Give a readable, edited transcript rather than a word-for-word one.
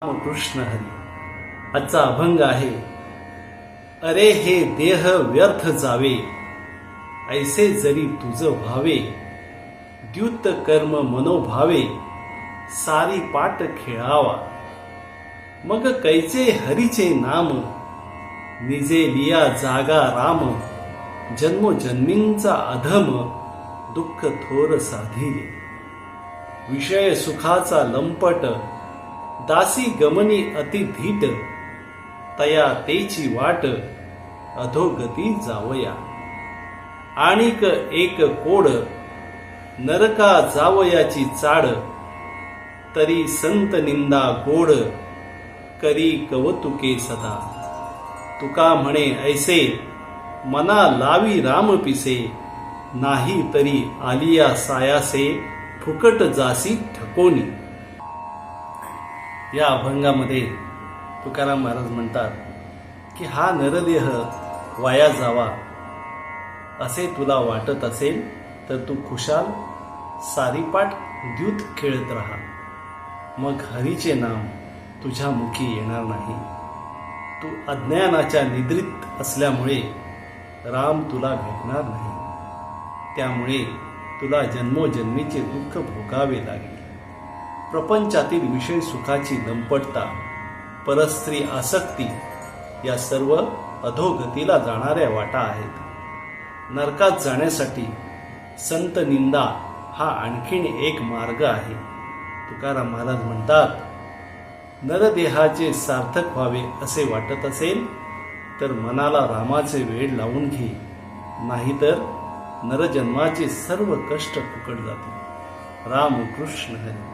कृष्ण हरी. आजचा अभंग आहे. अरे हे देह व्यर्थ जावे, ऐसे जरी तुझ व्हावे, द्युत कर्म मनोभावे, सारी पाट खेळावा. मग कैचे हरीचे नाम, निजे लिया जागा राम. जन्मोजन्मींचा अधम, दुःख थोर साधिले. विषय सुखाचा लंपट, दासी गमनी अति धीट. तया तेची वाट, अधोगती जावया. आणिक एक कोड, नरका जावयाची चाड. तरी संत निंदा गोड, करी कवतुके सदा. तुका म्हणे ऐसे, मना लावी राम पिसे. नाही तरी आलिया सायासे, फुकट जासी ठकोनी. या अभंगामध्ये तुकाराम महाराज म्हणतात की हा नरदेह वाया जावा असे तुला वाटत असेल तर तू खुशाल सारीपाट द्यूत खेळत राहा. मग हरीचे नाम तुझ्या मुखी येणार नाही. तू अज्ञानाच्या निद्रित असल्यामुळे राम तुला भेटणार नाही. त्यामुळे तुला जन्मोजन्मीचे दुःख भोगावे लागेल. प्रपंचातील विषय सुखाची लंपटता, परस्त्री आसक्ती या सर्व अधोगतीला जाणाऱ्या वाटा आहेत. नरकात जाण्यासाठी संत निंदा हा आणखीन एक मार्ग आहे. तुकाराम महाराज म्हणतात, नरदेहाचे सार्थक व्हावे असे वाटत असेल तर मनाला रामाचे वेड लावून घे. नाहीतर नरजन्माचे सर्व कष्ट फुकट जातील. राम कृष्ण हरी.